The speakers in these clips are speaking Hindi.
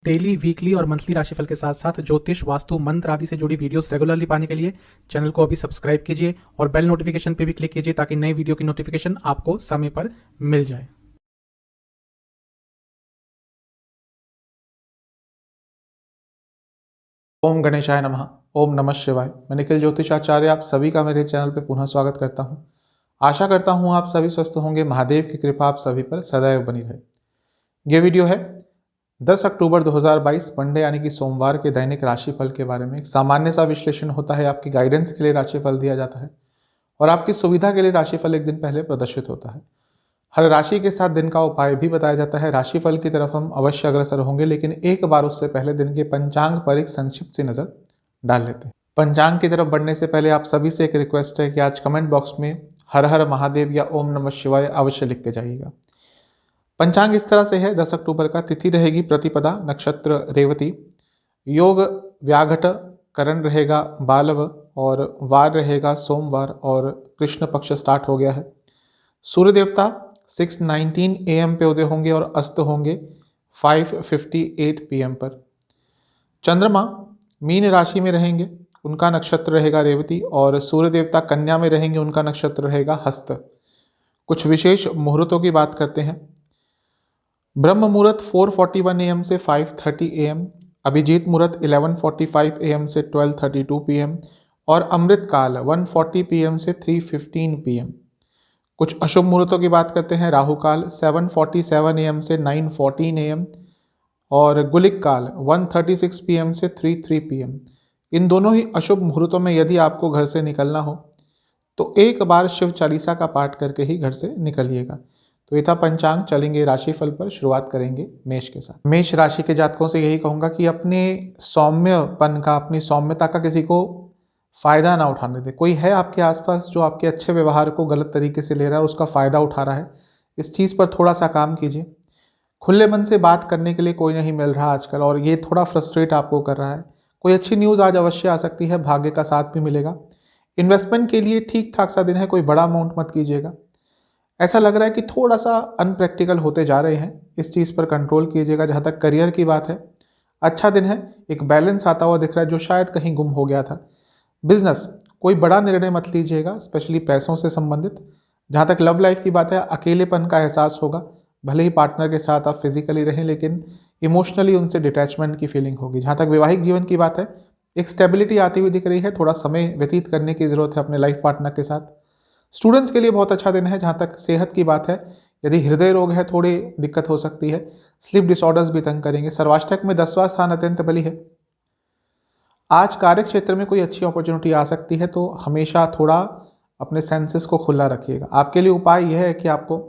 डेली, वीकली और मंथली राशिफल के साथ साथ ज्योतिष, वास्तु, मंत्र आदि से जुड़ी वीडियोस रेगुलरली पाने के लिए चैनल को अभी सब्सक्राइब कीजिए और बेल नोटिफिकेशन पे भी क्लिक कीजिए ताकि नई वीडियो की नोटिफिकेशन आपको समय पर मिल जाए। ओम गणेशाय नमः। ओम नमः शिवाय। मैं निखिल ज्योतिषाचार्य आप सभी का मेरे चैनल पर पुनः स्वागत करता हूं। आशा करता हूं आप सभी स्वस्थ होंगे। महादेव की कृपा आप सभी पर सदैव बनी रहे। ये वीडियो है 10 अक्टूबर 2022 मंडे यानी कि सोमवार के दैनिक राशिफल के बारे में। एक सामान्य सा विश्लेषण होता है, आपकी गाइडेंस के लिए राशिफल दिया जाता है और आपकी सुविधा के लिए राशिफल एक दिन पहले प्रदर्शित होता है। हर राशि के साथ दिन का उपाय भी बताया जाता है। राशिफल की तरफ हम अवश्य अग्रसर होंगे, लेकिन एक बार उससे पहले दिन के पंचांग पर एक संक्षिप्त सी नजर डाल लेते हैं। पंचांग की तरफ बढ़ने से पहले आप सभी से एक रिक्वेस्ट है कि आज कमेंट बॉक्स में हर हर महादेव या ओम नमः शिवाय अवश्य लिख के जाइएगा। पंचांग इस तरह से है। 10 अक्टूबर का तिथि रहेगी प्रतिपदा, नक्षत्र रेवती, योग व्याघट, करण रहेगा बालव और वार रहेगा सोमवार और कृष्ण पक्ष स्टार्ट हो गया है। सूर्य देवता 6:19 AM पे उदय होंगे और अस्त होंगे 5:58 PM पर। चंद्रमा मीन राशि में रहेंगे, उनका नक्षत्र रहेगा रेवती और सूर्य देवता कन्या में रहेंगे, उनका नक्षत्र रहेगा हस्त। कुछ विशेष मुहूर्तों की बात करते हैं। ब्रह्म मुहूर्त 4:41 AM से 5:30 AM, अभिजीत मुहूर्त 11:45 AM से 12:32 PM और अमृत काल 1:40 PM से 3:15 PM। कुछ अशुभ मुहूर्तों की बात करते हैं। राहु काल 7:47 AM से 9:14 AM और गुलिक काल 1:36 PM से 3:03 PM। इन दोनों ही अशुभ मुहूर्तों में यदि आपको घर से निकलना हो तो एक बार शिव चालीसा का पाठ करके ही घर से निकलिएगा। तो ये था पंचांग। चलेंगे राशिफल पर। शुरुआत करेंगे मेष के साथ। मेष राशि के जातकों से यही कहूंगा कि अपने सौम्यपन का, अपनी सौम्यता का किसी को फायदा ना उठाने दे। कोई है आपके आसपास जो आपके अच्छे व्यवहार को गलत तरीके से ले रहा है और उसका फायदा उठा रहा है, इस चीज़ पर थोड़ा सा काम कीजिए। खुले मन से बात करने के लिए कोई नहीं मिल रहा आजकल और ये थोड़ा फ्रस्ट्रेट आपको कर रहा है। कोई अच्छी न्यूज़ आज अवश्य आ सकती है, भाग्य का साथ भी मिलेगा। इन्वेस्टमेंट के लिए ठीक ठाक सा दिन है, कोई बड़ा अमाउंट मत कीजिएगा। ऐसा लग रहा है कि थोड़ा सा अनप्रैक्टिकल होते जा रहे हैं, इस चीज़ पर कंट्रोल कीजिएगा। जहाँ तक करियर की बात है, अच्छा दिन है, एक बैलेंस आता हुआ दिख रहा है जो शायद कहीं गुम हो गया था। बिजनेस, कोई बड़ा निर्णय मत लीजिएगा, स्पेशली पैसों से संबंधित। जहाँ तक लव लाइफ की बात है, अकेलेपन का एहसास होगा। भले ही पार्टनर के साथ आप फिजिकली रहें, लेकिन इमोशनली उनसे डिटैचमेंट की फीलिंग होगी। जहाँ तक वैवाहिक जीवन की बात है, एक स्टेबिलिटी आती हुई दिख रही है। थोड़ा समय व्यतीत करने की ज़रूरत है अपने लाइफ पार्टनर के साथ। स्टूडेंट्स के लिए बहुत अच्छा दिन है। जहाँ तक सेहत की बात है, यदि हृदय रोग है, थोड़ी दिक्कत हो सकती है। स्लीप डिसऑर्डर्स भी तंग करेंगे। सर्वाष्टक में 10वां स्थान अत्यंत बली है। आज कार्य क्षेत्र में कोई अच्छी अपॉर्चुनिटी आ सकती है, तो हमेशा थोड़ा अपने सेंसेस को खुला रखिएगा। आपके लिए उपाय यह है कि आपको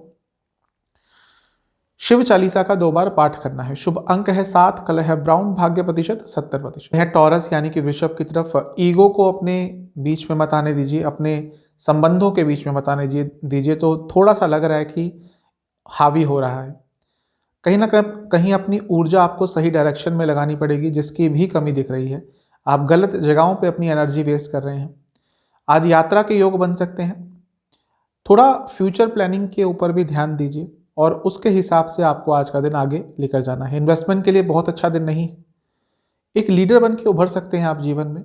शिव चालीसा का 2 बार पाठ करना है। शुभ अंक है 7, कलर है ब्राउन, भाग्य प्रतिशत 70% है। टॉरस यानी कि वृषभ की तरफ। ईगो को अपने बीच में मत आने दीजिए, अपने संबंधों के बीच में मत आने दीजिए। तो थोड़ा सा लग रहा है कि हावी हो रहा है। कहीं ना कहीं अपनी ऊर्जा आपको सही डायरेक्शन में लगानी पड़ेगी, जिसकी भी कमी दिख रही है। आप गलत जगहों पे अपनी एनर्जी वेस्ट कर रहे हैं। आज यात्रा के योग बन सकते हैं। थोड़ा फ्यूचर प्लानिंग के ऊपर भी ध्यान दीजिए और उसके हिसाब से आपको आज का दिन आगे लेकर जाना है। इन्वेस्टमेंट के लिए बहुत अच्छा दिन नहीं। एक लीडर बन के उभर सकते हैं आप जीवन में,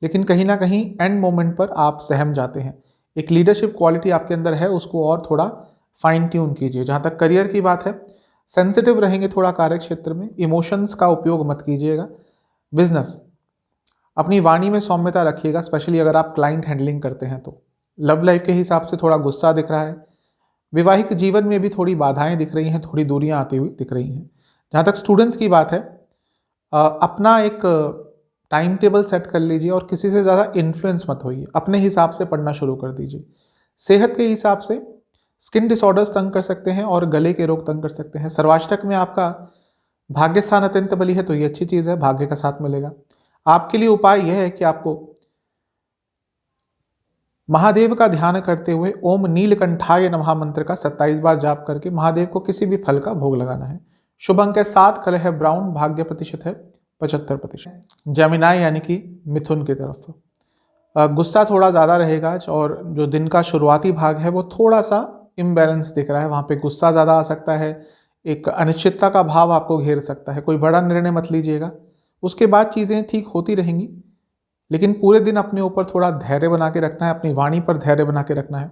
लेकिन कहीं ना कहीं एंड मोमेंट पर आप सहम जाते हैं। एक लीडरशिप क्वालिटी आपके अंदर है, उसको और थोड़ा फाइन ट्यून कीजिए। जहाँ तक करियर की बात है, सेंसिटिव रहेंगे थोड़ा कार्य क्षेत्र में, इमोशंस का उपयोग मत कीजिएगा। बिजनेस, अपनी वाणी में सौम्यता रखिएगा, स्पेशली अगर आप क्लाइंट हैंडलिंग करते हैं तो। लव लाइफ के हिसाब से थोड़ा गुस्सा दिख रहा है। वैवाहिक जीवन में भी थोड़ी बाधाएं दिख रही हैं, थोड़ी दूरियां आती हुई दिख रही हैं। जहाँ तक स्टूडेंट्स की बात है, अपना एक टाइम टेबल सेट कर लीजिए और किसी से ज़्यादा इन्फ्लुएंस मत होइए। अपने हिसाब से पढ़ना शुरू कर दीजिए। सेहत के हिसाब से स्किन डिसऑर्डर्स तंग कर सकते हैं और गले के रोग तंग कर सकते हैं। सर्वाष्टक में आपका भाग्य स्थान अत्यंत बली है, तो ये अच्छी चीज़ है, भाग्य का साथ मिलेगा। आपके लिए उपाय यह है कि आपको महादेव का ध्यान करते हुए ओम नीलकंठाय नमः मंत्र का 27 बार जाप करके महादेव को किसी भी फल का भोग लगाना है। शुभ अंक है 7, कलर है ब्राउन, भाग्य प्रतिशत है 75%। जमिनाय यानी कि मिथुन की तरफ। गुस्सा थोड़ा ज़्यादा रहेगा और जो दिन का शुरुआती भाग है वो थोड़ा सा इम्बैलेंस दिख रहा है। वहाँ पे गुस्सा ज़्यादा आ सकता है, एक अनिश्चितता का भाव आपको घेर सकता है। कोई बड़ा निर्णय मत लीजिएगा, उसके बाद चीज़ें ठीक होती रहेंगी, लेकिन पूरे दिन अपने ऊपर थोड़ा धैर्य बना के रखना है, अपनी वाणी पर धैर्य बना के रखना है।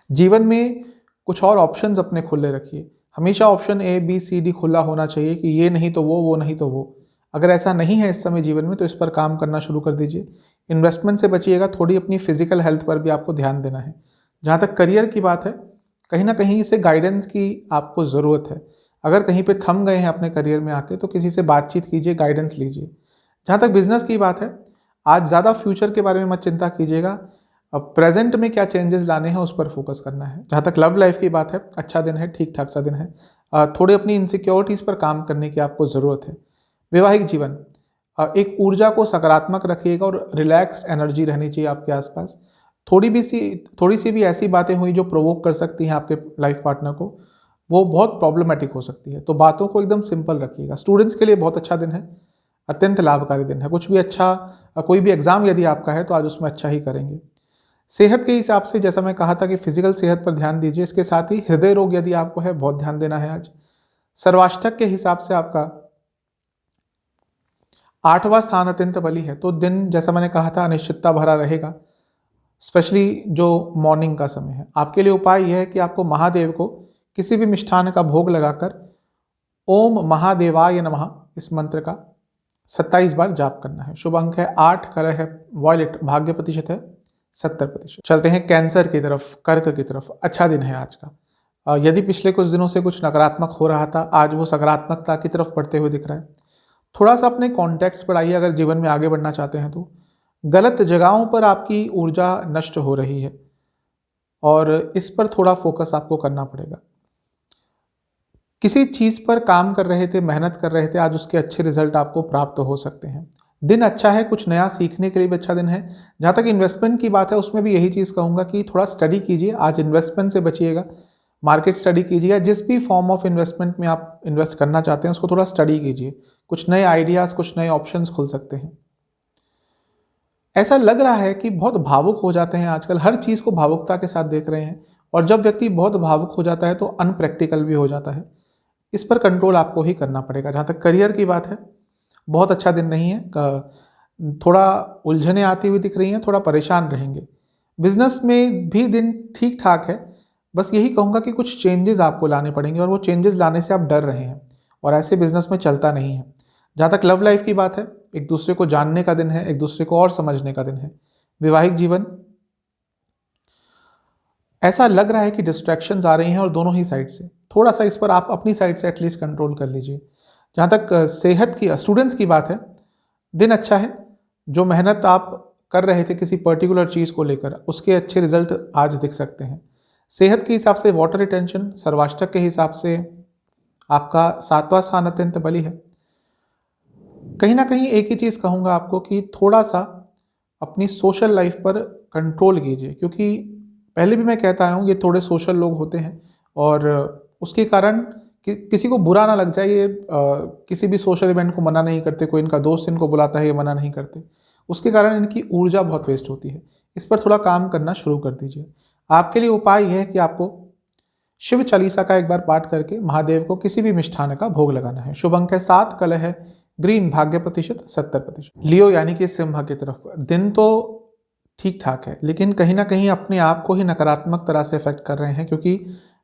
जीवन में कुछ और ऑप्शंस अपने खुले रखिए। हमेशा option A B C D खुला होना चाहिए कि ये नहीं तो वो नहीं तो वो। अगर ऐसा नहीं है इस समय जीवन में तो इस पर काम करना शुरू कर दीजिए। इन्वेस्टमेंट से बचिएगा, थोड़ी अपनी फिजिकल हेल्थ पर भी आपको ध्यान देना है। जहाँ तक करियर की बात है, कहीं ना कहीं से गाइडेंस की आपको ज़रूरत है। अगर कहीं पे थम गए हैं अपने करियर में आके तो किसी से बातचीत कीजिए, गाइडेंस लीजिए। जहाँ तक बिजनेस की बात है, आज ज़्यादा फ्यूचर के बारे में मत चिंता कीजिएगा, अब प्रेजेंट में क्या चेंजेस लाने हैं उस पर फोकस करना है। जहाँ तक लव लाइफ की बात है, अच्छा दिन है, ठीक ठाक सा दिन है। थोड़े अपनी इनसिक्योरिटीज़ पर काम करने की आपको ज़रूरत है। वैवाहिक जीवन, एक ऊर्जा को सकारात्मक रखिएगा और रिलैक्स एनर्जी रहनी चाहिए आपके आसपास। थोड़ी सी भी ऐसी बातें हुई जो प्रोवोक कर सकती हैं आपके लाइफ पार्टनर को, वो बहुत प्रॉब्लमेटिक हो सकती है, तो बातों को एकदम सिंपल रखिएगा। स्टूडेंट्स के लिए बहुत अच्छा दिन है, अत्यंत लाभकारी दिन है। कुछ भी अच्छा, कोई भी एग्जाम यदि आपका है तो आज उसमें अच्छा ही करेंगे। सेहत के हिसाब से जैसा मैं कहा था कि फिजिकल सेहत पर ध्यान दीजिए, इसके साथ ही हृदय रोग यदि आपको है बहुत ध्यान देना है आज। सर्वाष्टक के हिसाब से आपका 8वां स्थान अत्यंत बली है, तो दिन जैसा मैंने कहा था अनिश्चितता भरा रहेगा, स्पेशली जो मॉर्निंग का समय है। आपके लिए उपाय यह है कि आपको महादेव को किसी भी मिष्ठान का भोग लगाकर ओम महादेवाय नमः इस मंत्र का 27 बार जाप करना है। शुभ अंक है 8, कलर है वॉयलेट, भाग्य प्रतिशत है 70%। चलते हैं कैंसर की तरफ, कर्क की तरफ। अच्छा दिन है आज का। यदि पिछले कुछ दिनों से कुछ नकारात्मक हो रहा था, आज वो सकारात्मकता की तरफ बढ़ते हुए दिख रहा है। थोड़ा सा अपने कॉन्टैक्ट्स बढ़ाइए अगर जीवन में आगे बढ़ना चाहते हैं तो। गलत जगहों पर आपकी ऊर्जा नष्ट हो रही है और इस पर थोड़ा फोकस आपको करना पड़ेगा। किसी चीज़ पर काम कर रहे थे, मेहनत कर रहे थे, आज उसके अच्छे रिजल्ट आपको प्राप्त हो सकते हैं। दिन अच्छा है, कुछ नया सीखने के लिए भी अच्छा दिन है। जहाँ तक इन्वेस्टमेंट की बात है उसमें भी यही चीज़ कहूँगा कि थोड़ा स्टडी कीजिए। आज इन्वेस्टमेंट से बचिएगा, मार्केट स्टडी कीजिएगा। जिस भी फॉर्म ऑफ इन्वेस्टमेंट में आप इन्वेस्ट करना चाहते हैं उसको थोड़ा स्टडी कीजिए। कुछ नए आइडियाज़, कुछ नए ऑप्शंस खुल सकते हैं। ऐसा लग रहा है कि बहुत भावुक हो जाते हैं आजकल, हर चीज़ को भावुकता के साथ देख रहे हैं, और जब व्यक्ति बहुत भावुक हो जाता है तो अनप्रैक्टिकल भी हो जाता है। इस पर कंट्रोल आपको ही करना पड़ेगा। जहाँ तक करियर की बात है, बहुत अच्छा दिन नहीं है, थोड़ा उलझने आती हुई दिख रही हैं, थोड़ा परेशान रहेंगे। बिजनेस में भी दिन ठीक ठाक है, बस यही कहूँगा कि कुछ चेंजेस आपको लाने पड़ेंगे और वो चेंजेस लाने से आप डर रहे हैं और ऐसे बिजनेस में चलता नहीं है। जहाँ तक लव लाइफ की बात है, एक दूसरे को जानने का दिन है, एक दूसरे को और समझने का दिन है। वैवाहिक जीवन, ऐसा लग रहा है कि डिस्ट्रैक्शंस आ रही हैं और दोनों ही साइड से, थोड़ा सा इस पर आप अपनी साइड से एटलीस्ट कंट्रोल कर लीजिए। जहाँ तक सेहत की, स्टूडेंट्स की बात है, दिन अच्छा है। जो मेहनत आप कर रहे थे किसी पर्टिकुलर चीज़ को लेकर, उसके अच्छे रिजल्ट आज दिख सकते हैं। सेहत के हिसाब से वाटर रिटेंशन, सर्वाष्टक के हिसाब से आपका 7वां स्थान अत्यंत बली है। कहीं ना कहीं एक ही चीज़ कहूँगा आपको कि थोड़ा सा अपनी सोशल लाइफ पर कंट्रोल कीजिए, क्योंकि पहले भी मैं कहता आया हूँ ये थोड़े सोशल लोग होते हैं और उसके कारण किसी को बुरा ना लग जाए, ये किसी भी सोशल इवेंट को मना नहीं करते, कोई इनका दोस्त इनको बुलाता है ये मना नहीं करते, उसके कारण इनकी ऊर्जा बहुत वेस्ट होती है। इस पर थोड़ा काम करना शुरू कर दीजिए। आपके लिए उपाय यह है कि आपको शिव चालीसा का एक बार पाठ करके महादेव को किसी भी मिष्ठान का भोग लगाना है। शुभ अंक है 7, कलर है ग्रीन, भाग्य प्रतिशत 70%। लियो यानी कि सिंह की तरफ, दिन तो ठीक ठाक है, लेकिन कहीं ना कहीं अपने आप को ही नकारात्मक तरह से इफेक्ट कर रहे हैं, क्योंकि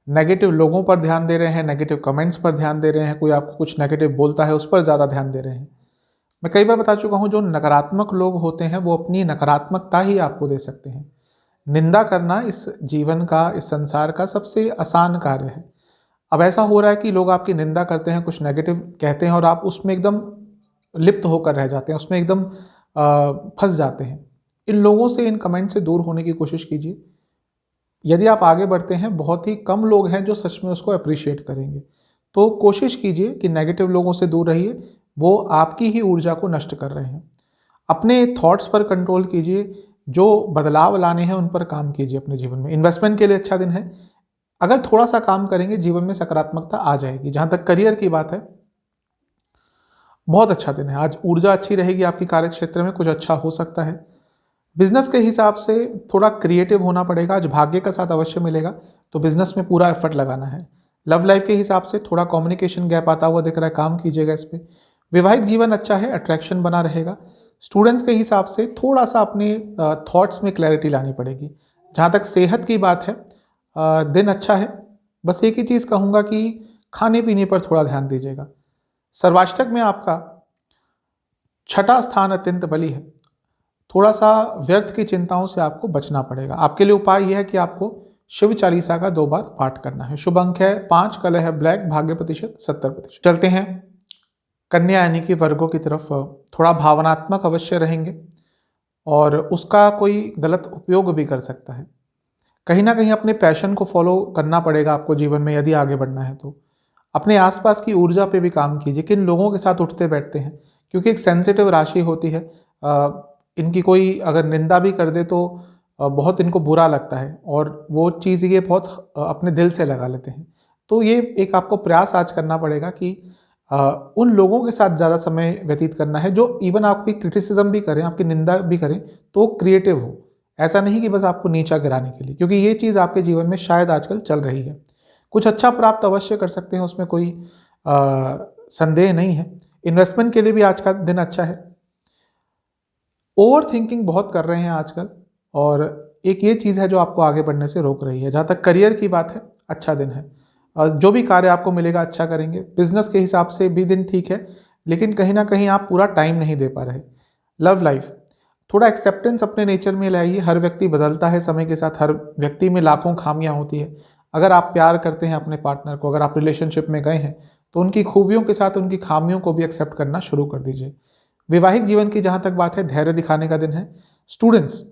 नेगेटिव लोगों पर ध्यान दे रहे हैं, नेगेटिव कमेंट्स पर ध्यान दे रहे हैं, कोई आपको कुछ नेगेटिव बोलता है उस पर ज़्यादा ध्यान दे रहे हैं। मैं कई बार बता चुका हूँ, जो नकारात्मक लोग होते हैं वो अपनी नकारात्मकता ही आपको दे सकते हैं। निंदा करना इस जीवन का, इस संसार का सबसे आसान कार्य है। अब ऐसा हो रहा है कि लोग आपकी निंदा करते हैं, कुछ नेगेटिव कहते हैं और आप उसमें एकदम लिप्त होकर रह जाते हैं, उसमें एकदम फंस जाते हैं। इन लोगों से, इन कमेंट से दूर होने की कोशिश कीजिए। यदि आप आगे बढ़ते हैं, बहुत ही कम लोग हैं जो सच में उसको अप्रिशिएट करेंगे, तो कोशिश कीजिए कि नेगेटिव लोगों से दूर रहिए, वो आपकी ही ऊर्जा को नष्ट कर रहे हैं। अपने थॉट्स पर कंट्रोल कीजिए, जो बदलाव लाने हैं उन पर काम कीजिए अपने जीवन में। इन्वेस्टमेंट के लिए अच्छा दिन है, अगर थोड़ा सा काम करेंगे जीवन में सकारात्मकता आ जाएगी। जहाँ तक करियर की बात है, बहुत अच्छा दिन है, आज ऊर्जा अच्छी रहेगी आपकी, कार्य क्षेत्र में कुछ अच्छा हो सकता है। बिजनेस के हिसाब से थोड़ा क्रिएटिव होना पड़ेगा, आज भाग्य का साथ अवश्य मिलेगा, तो बिजनेस में पूरा एफर्ट लगाना है। लव लाइफ के हिसाब से थोड़ा कम्युनिकेशन गैप आता हुआ दिख रहा है, काम कीजिएगा इस पे। वैवाहिक जीवन अच्छा है, अट्रैक्शन बना रहेगा। स्टूडेंट्स के हिसाब से थोड़ा सा अपने थॉट्स में क्लैरिटी लानी पड़ेगी। जहाँ तक सेहत की बात है, दिन अच्छा है। बस एक ही चीज़ कहूँगा कि खाने पीने पर थोड़ा ध्यान दीजिएगा। सर्वाष्टक में आपका छठा स्थान अत्यंत बली है। थोड़ा सा व्यर्थ की चिंताओं से आपको बचना पड़ेगा। आपके लिए उपाय यह है कि आपको शिव चालीसा का 2 बार पाठ करना है। शुभ अंक है 5, कलर है ब्लैक, भाग्य प्रतिशत 70%। चलते हैं कन्या यानी कि वर्गों की तरफ। थोड़ा भावनात्मक अवश्य रहेंगे और उसका कोई गलत उपयोग भी कर सकता है। कहीं ना कहीं अपने पैशन को फॉलो करना पड़ेगा आपको जीवन में, यदि आगे बढ़ना है तो। अपने आसपास की ऊर्जा पे भी काम कीजिए। किन लोगों के साथ उठते बैठते हैं, क्योंकि एक सेंसिटिव राशि होती है। इनकी कोई अगर निंदा भी कर दे तो बहुत इनको बुरा लगता है और वो चीज़ ये बहुत अपने दिल से लगा लेते हैं। तो ये एक आपको प्रयास आज करना पड़ेगा कि उन लोगों के साथ ज़्यादा समय व्यतीत करना है जो इवन आपकी क्रिटिसिज्म भी करें, आपकी निंदा भी करें तो क्रिएटिव हो। ऐसा नहीं कि बस आपको नीचा गिराने के लिए, क्योंकि ये चीज़ आपके जीवन में शायद आजकल चल रही है। कुछ अच्छा प्राप्त अवश्य कर सकते हैं, उसमें कोई संदेह नहीं है। इन्वेस्टमेंट के लिए भी आज का दिन अच्छा है। ओवर थिंकिंग बहुत कर रहे हैं आजकल और एक ये चीज़ है जो आपको आगे बढ़ने से रोक रही है। जहाँ तक करियर की बात है, अच्छा दिन है। जो भी कार्य आपको मिलेगा अच्छा करेंगे। बिजनेस के हिसाब से भी दिन ठीक है, लेकिन कहीं ना कहीं आप पूरा टाइम नहीं दे पा रहे। लव लाइफ थोड़ा एक्सेप्टेंस अपने नेचर में लाइए। हर व्यक्ति बदलता है समय के साथ, हर व्यक्ति में लाखों खामियां होती है। अगर आप प्यार करते हैं अपने पार्टनर को, अगर आप रिलेशनशिप में गए हैं तो उनकी खूबियों के साथ उनकी खामियों को भी एक्सेप्ट करना शुरू कर दीजिए। वैवाहिक जीवन की जहां तक बात है, धैर्य दिखाने का दिन है। स्टूडेंट्स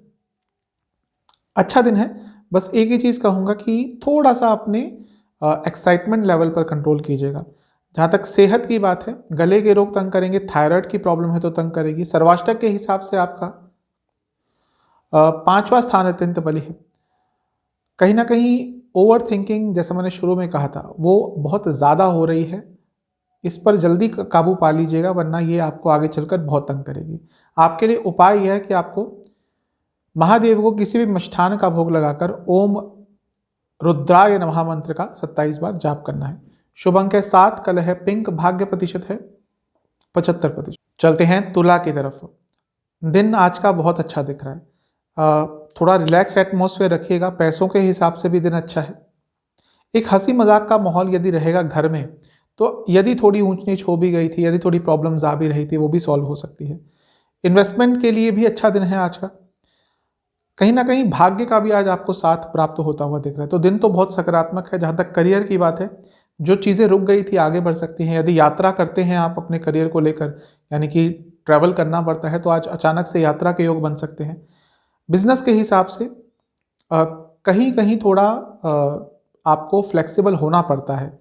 अच्छा दिन है। बस एक ही चीज़ कहूँगा कि थोड़ा सा अपने एक्साइटमेंट लेवल पर कंट्रोल कीजिएगा। जहाँ तक सेहत की बात है, गले के रोग तंग करेंगे, थायराइड की प्रॉब्लम है तो तंग करेगी। सर्वाष्टक के हिसाब से आपका 5वां स्थान अत्यंत बली है। कहीं ना कहीं ओवर थिंकिंग, जैसा मैंने शुरू में कहा था, वो बहुत ज़्यादा हो रही है। इस पर जल्दी काबू पा लीजिएगा, वरना ये आपको आगे चलकर बहुत तंग करेगी। आपके लिए उपाय यह है कि आपको महादेव को किसी भी मिष्ठान का भोग लगाकर ओम रुद्राय नमः मंत्र का 27 बार जाप करना है। शुभ अंक है 7, कलर है पिंक, भाग्य प्रतिशत है 75%। चलते हैं तुला की तरफ। दिन आज का बहुत अच्छा दिख रहा है। थोड़ा रिलैक्स एटमॉस्फेयर रखिएगा। पैसों के हिसाब से भी दिन अच्छा है। एक हंसी मजाक का माहौल यदि रहेगा घर में, तो यदि थोड़ी ऊंच नीच हो भी गई थी, यदि थोड़ी प्रॉब्लम्स आ भी रही थी, वो भी सॉल्व हो सकती है। इन्वेस्टमेंट के लिए भी अच्छा दिन है आज का। कहीं ना कहीं भाग्य का भी आज आपको साथ प्राप्त होता हुआ दिख रहा है। तो दिन तो बहुत सकारात्मक है। जहाँ तक करियर की बात है, जो चीज़ें रुक गई थी आगे बढ़ सकती हैं। यदि यात्रा करते हैं आप अपने करियर को लेकर, यानी कि ट्रैवल करना पड़ता है, तो आज अचानक से यात्रा के योग बन सकते हैं। बिजनेस के हिसाब से कहीं कहीं थोड़ा आपको फ्लेक्सिबल होना पड़ता है।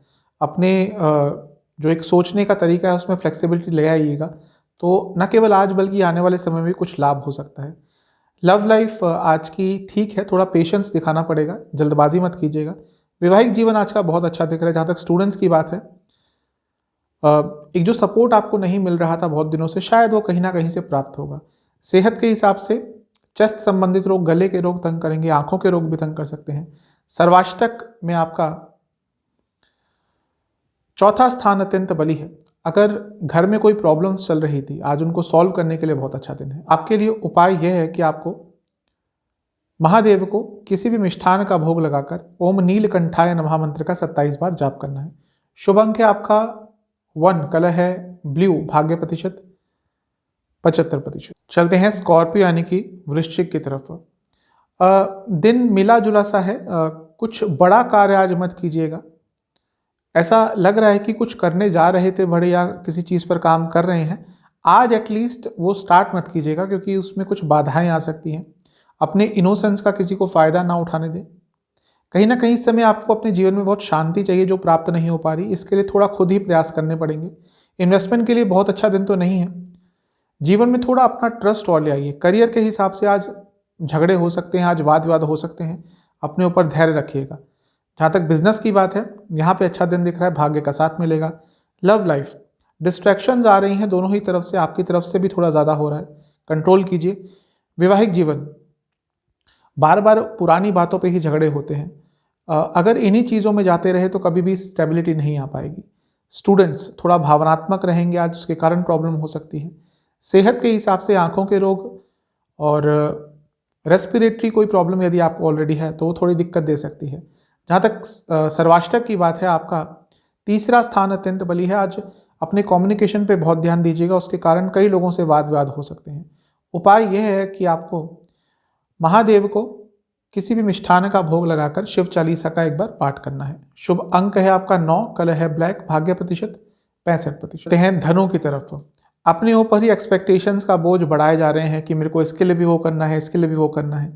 अपने जो एक सोचने का तरीका है उसमें फ्लेक्सिबिलिटी ले आइएगा, तो न केवल आज बल्कि आने वाले समय में भी कुछ लाभ हो सकता है। लव लाइफ आज की ठीक है, थोड़ा पेशेंस दिखाना पड़ेगा, जल्दबाजी मत कीजिएगा। वैवाहिक जीवन आज का बहुत अच्छा दिख रहा है। जहाँ तक स्टूडेंट्स की बात है, एक जो सपोर्ट आपको नहीं मिल रहा था बहुत दिनों से, शायद वो कहीं ना कहीं से प्राप्त होगा। सेहत के हिसाब से चेस्ट संबंधित रोग, गले के रोग तंग करेंगे, आंखों के रोग भी तंग कर सकते हैं। सर्वाष्टक में आपका 4था स्थान अत्यंत बली है। अगर घर में कोई प्रॉब्लम्स चल रही थी, आज उनको सॉल्व करने के लिए बहुत अच्छा दिन है। आपके लिए उपाय यह है कि आपको महादेव को किसी भी मिष्ठान का भोग लगाकर ओम नीलकंठाय नमः मंत्र का 27 बार जाप करना है। शुभ अंक है आपका 1, कलर है ब्लू, भाग्य प्रतिशत 75%। चलते हैं स्कॉर्पियो यानी कि वृश्चिक की तरफ। दिन मिला जुला सा है। कुछ बड़ा कार्य आज मत कीजिएगा। ऐसा लग रहा है कि कुछ करने जा रहे थे बड़े, या किसी चीज़ पर काम कर रहे हैं, आज एटलीस्ट वो स्टार्ट मत कीजिएगा, क्योंकि उसमें कुछ बाधाएं आ सकती हैं। अपने इनोसेंस का किसी को फ़ायदा ना उठाने दें। कहीं ना कहीं इस समय आपको अपने जीवन में बहुत शांति चाहिए, जो प्राप्त नहीं हो पा रही। इसके लिए थोड़ा खुद ही प्रयास करने पड़ेंगे। इन्वेस्टमेंट के लिए बहुत अच्छा दिन तो नहीं है। जीवन में थोड़ा अपना ट्रस्ट और ले आइए। करियर के हिसाब से आज झगड़े हो सकते हैं, आज वाद विवाद हो सकते हैं, अपने ऊपर धैर्य रखिएगा। जहाँ तक बिजनेस की बात है, यहाँ पे अच्छा दिन दिख रहा है, भाग्य का साथ मिलेगा। लव लाइफ डिस्ट्रैक्शंस आ रही हैं दोनों ही तरफ से, आपकी तरफ से भी थोड़ा ज़्यादा हो रहा है, कंट्रोल कीजिए। वैवाहिक जीवन बार बार पुरानी बातों पे ही झगड़े होते हैं। अगर इन्हीं चीज़ों में जाते रहे तो कभी भी स्टेबिलिटी नहीं आ पाएगी। स्टूडेंट्स थोड़ा भावनात्मक रहेंगे आज, उसके कारण प्रॉब्लम हो सकती है। सेहत के हिसाब से आंखों के रोग और रेस्पिरेटरी कोई प्रॉब्लम यदि आपको ऑलरेडी है तो वो थोड़ी दिक्कत दे सकती है। जहाँ तक सर्वाष्टक की बात है, आपका तीसरा स्थान अत्यंत बली है। आज अपने कम्युनिकेशन पे बहुत ध्यान दीजिएगा, उसके कारण कई लोगों से वाद विवाद हो सकते हैं। उपाय यह है कि आपको महादेव को किसी भी मिष्ठान का भोग लगाकर शिव चालीसा का एक बार पाठ करना है। शुभ अंक है आपका 9, कलर है ब्लैक, भाग्य प्रतिशत 65%। हैं धनों की तरफ, अपने ऊपर ही एक्सपेक्टेशंस का बोझ बढ़ाए जा रहे हैं कि मेरे को इसके लिए भी वो करना है, इसके लिए भी वो करना है।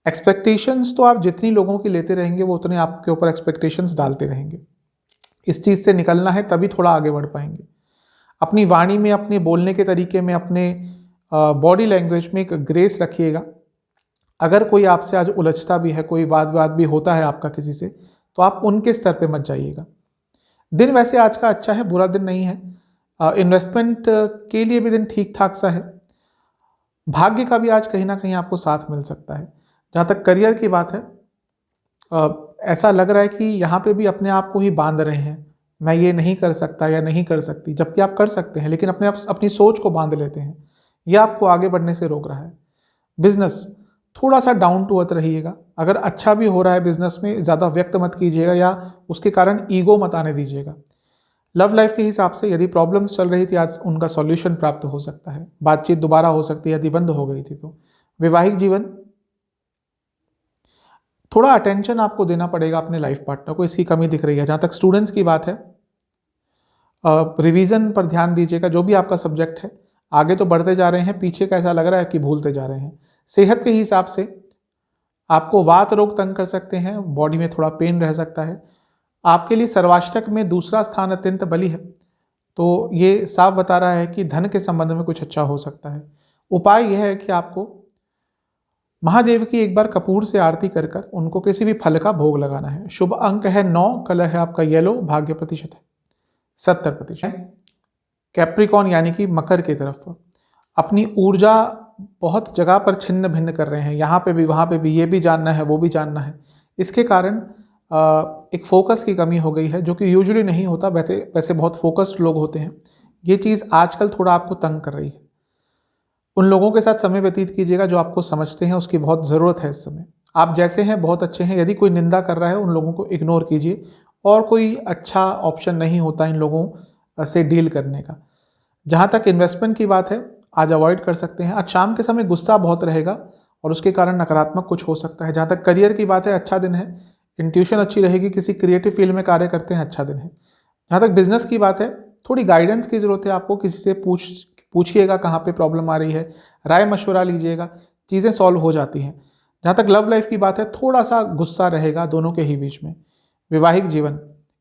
एक्सपेक्टेशंस तो आप जितनी लोगों की लेते रहेंगे वो उतने आपके ऊपर एक्सपेक्टेशंस डालते रहेंगे। इस चीज़ से निकलना है, तभी थोड़ा आगे बढ़ पाएंगे। अपनी वाणी में, अपने बोलने के तरीके में, अपने बॉडी लैंग्वेज में एक ग्रेस रखिएगा। अगर कोई आपसे आज उलझता भी है, कोई वाद विवाद भी होता है आपका किसी से, तो आप उनके स्तर पे मत जाइएगा। दिन वैसे आज का अच्छा है, बुरा दिन नहीं है। इन्वेस्टमेंट के लिए भी दिन ठीक ठाक सा है। भाग्य का भी आज कहीं ना कहीं आपको साथ मिल सकता है। जहाँ तक करियर की बात है, ऐसा लग रहा है कि यहाँ पे भी अपने आप को ही बांध रहे हैं, मैं ये नहीं कर सकता या नहीं कर सकती, जबकि आप कर सकते हैं, लेकिन अपनी सोच को बांध लेते हैं। यह आपको आगे बढ़ने से रोक रहा है। बिजनेस थोड़ा सा डाउन टू अर्थ रहिएगा। अगर अच्छा भी हो रहा है बिजनेस में, ज़्यादा व्यक्त मत कीजिएगा या उसके कारण ईगो मत आने दीजिएगा। लव लाइफ के हिसाब से यदि प्रॉब्लम्स चल रही थी, आज उनका सॉल्यूशन प्राप्त हो सकता है। बातचीत दोबारा हो सकती है यदि बंद हो गई थी तो। वैवाहिक जीवन, थोड़ा अटेंशन आपको देना पड़ेगा अपने लाइफ पार्टनर को, इसकी कमी दिख रही है। जहाँ तक स्टूडेंट्स की बात है, रिवीजन पर ध्यान दीजिएगा। जो भी आपका सब्जेक्ट है, आगे तो बढ़ते जा रहे हैं, पीछे का ऐसा लग रहा है कि भूलते जा रहे हैं। सेहत के हिसाब से आपको वात रोग तंग कर सकते हैं, बॉडी में थोड़ा पेन रह सकता है। आपके लिए सर्वाष्टक में दूसरा स्थान अत्यंत बली है, तो ये साफ बता रहा है कि धन के संबंध में कुछ अच्छा हो सकता है। उपाय यह है कि आपको महादेव की एक बार कपूर से आरती कर कर उनको किसी भी फल का भोग लगाना है। शुभ अंक है 9, कलर है आपका येलो, भाग्य प्रतिशत है 70%। कैप्रिकॉन यानी कि मकर की तरफ अपनी ऊर्जा बहुत जगह पर छिन्न भिन्न कर रहे हैं, यहाँ पे भी वहाँ पे भी, ये भी जानना है वो भी जानना है। इसके कारण एक फोकस की कमी हो गई है, जो कि यूजुअली नहीं होता। वैसे बहुत फोकस्ड लोग होते हैं। ये चीज़ आजकल थोड़ा आपको तंग कर रही है। उन लोगों के साथ समय व्यतीत कीजिएगा जो आपको समझते हैं, उसकी बहुत ज़रूरत है इस समय। आप जैसे हैं बहुत अच्छे हैं। यदि कोई निंदा कर रहा है, उन लोगों को इग्नोर कीजिए, और कोई अच्छा ऑप्शन नहीं होता इन लोगों से डील करने का। जहाँ तक इन्वेस्टमेंट की बात है, आज अवॉइड कर सकते हैं। आज शाम के समय गुस्सा बहुत रहेगा और उसके कारण नकारात्मक कुछ हो सकता है। जहाँ तक करियर की बात है, अच्छा दिन है। इंट्यूशन अच्छी रहेगी, किसी क्रिएटिव फील्ड में कार्य करते हैं, अच्छा दिन है। जहाँ तक बिजनेस की बात है, थोड़ी गाइडेंस की ज़रूरत है आपको। किसी से पूछिएगा कहाँ पे प्रॉब्लम आ रही है, राय मशवरा लीजिएगा, चीज़ें सॉल्व हो जाती हैं। जहाँ तक लव लाइफ की बात है, थोड़ा सा गुस्सा रहेगा दोनों के ही बीच में। वैवाहिक जीवन,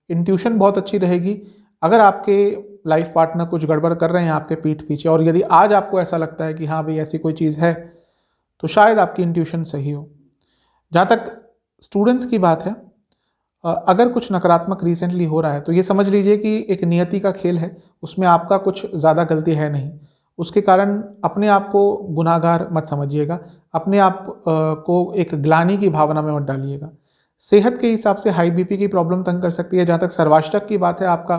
इंट्यूशन बहुत अच्छी रहेगी। अगर आपके लाइफ पार्टनर कुछ गड़बड़ कर रहे हैं आपके पीठ पीछे, और यदि आज आपको ऐसा लगता है कि हाँ भाई ऐसी कोई चीज़ है, तो शायद आपकी इंट्यूशन सही हो। जहाँ तक स्टूडेंट्स की बात है, अगर कुछ नकारात्मक रिसेंटली हो रहा है तो ये समझ लीजिए कि एक नियति का खेल है, उसमें आपका कुछ ज़्यादा गलती है नहीं। उसके कारण अपने आप को गुनाहगार मत समझिएगा, अपने आप को एक ग्लानि की भावना में मत डालिएगा। सेहत के हिसाब से हाई बीपी की प्रॉब्लम तंग कर सकती है। जहाँ तक सर्वाष्टक की बात है, आपका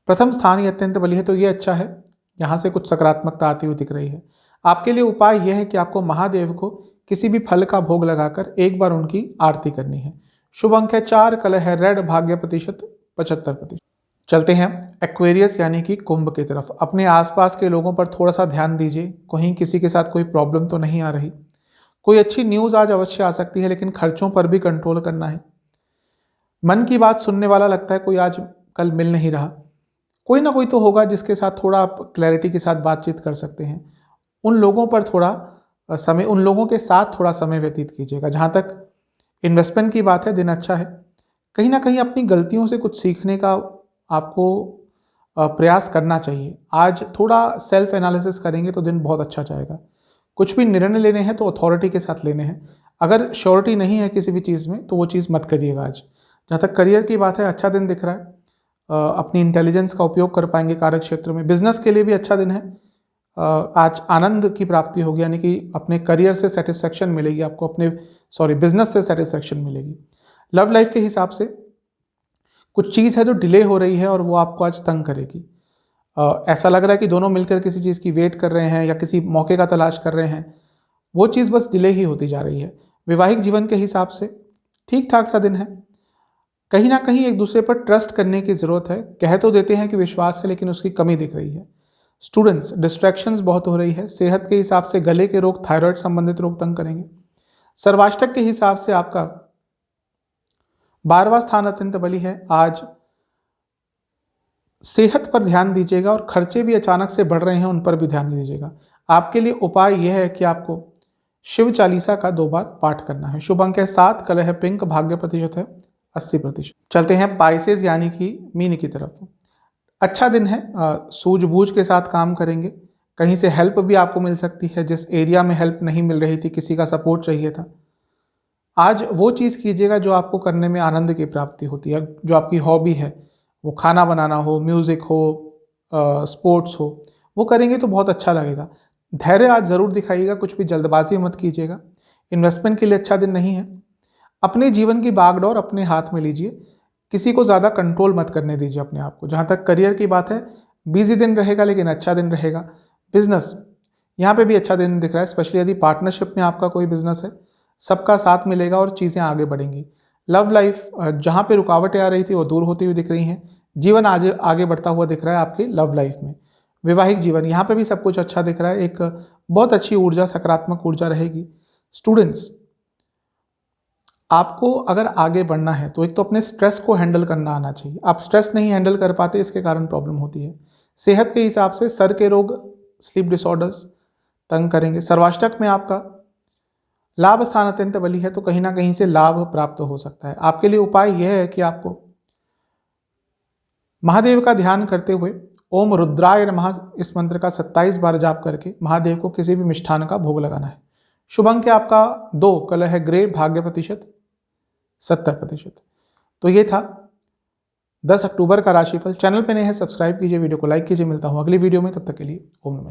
प्रथम स्थान ही अत्यंत बली है, तो ये अच्छा है। यहाँ से कुछ सकारात्मकता आती हुई दिख रही है। आपके लिए उपाय यह है कि आपको महादेव को किसी भी फल का भोग लगाकर एक बार उनकी आरती करनी है। शुभ अंक है 4, कलर है रेड, भाग्य प्रतिशत 75%। चलते हैं एक्वेरियस यानी कि कुंभ की तरफ। अपने आसपास के लोगों पर थोड़ा सा ध्यान दीजिए, कहीं किसी के साथ कोई प्रॉब्लम तो नहीं आ रही। कोई अच्छी न्यूज़ आज अवश्य आ सकती है, लेकिन खर्चों पर भी कंट्रोल करना है। मन की बात सुनने वाला लगता है कोई आज कल मिल नहीं रहा। कोई ना कोई तो होगा जिसके साथ थोड़ा आप क्लैरिटी के साथ बातचीत कर सकते हैं। उन लोगों के साथ थोड़ा समय व्यतीत कीजिएगा। जहाँ तक इन्वेस्टमेंट की बात है, दिन अच्छा है। कहीं ना कहीं अपनी गलतियों से कुछ सीखने का आपको प्रयास करना चाहिए। आज थोड़ा सेल्फ एनालिसिस करेंगे तो दिन बहुत अच्छा जाएगा। कुछ भी निर्णय लेने हैं तो अथॉरिटी के साथ लेने हैं। अगर श्योरिटी नहीं है किसी भी चीज़ में तो वो चीज़ मत करिएगा आज। जहाँ तक करियर की बात है, अच्छा दिन दिख रहा है। अपनी इंटेलिजेंस का उपयोग कर पाएंगे कार्य क्षेत्र में। बिजनेस के लिए भी अच्छा दिन है। आज आनंद की प्राप्ति होगी, यानी कि अपने करियर से सेटिस्फेक्शन मिलेगी आपको, बिजनेस से सेटिस्फेक्शन मिलेगी। लव लाइफ के हिसाब से कुछ चीज़ है जो डिले हो रही है और वो आपको आज तंग करेगी। ऐसा लग रहा है कि दोनों मिलकर किसी चीज़ की वेट कर रहे हैं या किसी मौके का तलाश कर रहे हैं, वो चीज़ बस डिले ही होती जा रही है। वैवाहिक जीवन के हिसाब से ठीक ठाक सा दिन है। कहीं ना कहीं एक दूसरे पर ट्रस्ट करने की ज़रूरत है। कह तो देते हैं कि विश्वास है, लेकिन उसकी कमी दिख रही है। स्टूडेंट्स, डिस्ट्रैक्शंस बहुत हो रही है। सेहत के हिसाब से गले के रोग, थायराइड संबंधित रोग तंग करेंगे। सर्वाष्टक के हिसाब से आपका 12वां स्थान अत्यंत बली है। आज सेहत पर ध्यान दीजिएगा और खर्चे भी अचानक से बढ़ रहे हैं, उन पर भी ध्यान दीजिएगा। आपके लिए उपाय यह है कि आपको शिव चालीसा का 2 बार पाठ करना है। शुभ अंक है 7, कलर है पिंक, भाग्य प्रतिशत है 80%। चलते हैं पाइसेस यानी कि मीन की तरफ। अच्छा दिन है, सूझबूझ के साथ काम करेंगे। कहीं से हेल्प भी आपको मिल सकती है, जिस एरिया में हेल्प नहीं मिल रही थी, किसी का सपोर्ट चाहिए था, आज वो चीज़ कीजिएगा जो आपको करने में आनंद की प्राप्ति होती है। जो आपकी हॉबी है, वो खाना बनाना हो, म्यूज़िक हो, स्पोर्ट्स हो, वो करेंगे तो बहुत अच्छा लगेगा। धैर्य आज ज़रूर दिखाइएगा, कुछ भी जल्दबाजी मत कीजिएगा। इन्वेस्टमेंट के लिए अच्छा दिन नहीं है। अपने जीवन की बागडोर अपने हाथ में लीजिए, किसी को ज़्यादा कंट्रोल मत करने दीजिए अपने आप को। जहाँ तक करियर की बात है, बिजी दिन रहेगा लेकिन अच्छा दिन रहेगा। बिजनेस, यहाँ पे भी अच्छा दिन दिख रहा है, स्पेशली यदि पार्टनरशिप में आपका कोई बिजनेस है, सबका साथ मिलेगा और चीज़ें आगे बढ़ेंगी। लव लाइफ, जहाँ पे रुकावटें आ रही थी वो दूर होती हुई दिख रही हैं। जीवन आज आगे बढ़ता हुआ दिख रहा है आपके लव लाइफ में। वैवाहिक जीवन, यहाँ पे भी सब कुछ अच्छा दिख रहा है। एक बहुत अच्छी ऊर्जा, सकारात्मक ऊर्जा रहेगी। स्टूडेंट्स, आपको अगर आगे बढ़ना है तो एक तो अपने स्ट्रेस को हैंडल करना आना चाहिए। आप स्ट्रेस नहीं हैंडल कर पाते, इसके कारण प्रॉब्लम होती है। सेहत के हिसाब से सर के रोग, स्लीप डिसऑर्डर्स तंग करेंगे। सर्वाष्टक में आपका लाभ स्थान अत्यंत बली है, तो कहीं ना कहीं से लाभ प्राप्त हो सकता है। आपके लिए उपाय यह है कि आपको महादेव का ध्यान करते हुए ओम रुद्राय नमः इस मंत्र का 27 बार जाप करके महादेव को किसी भी मिष्ठान का भोग लगाना है। शुभ अंक आपका 2, कलर है ग्रे, भाग्य प्रतिशत 70%। तो ये था 10 अक्टूबर का राशिफल। चैनल पे नए हैं, सब्सक्राइब कीजिए, वीडियो को लाइक कीजिए। मिलता हूँ अगली वीडियो में, तब तक के लिए ओम नमः।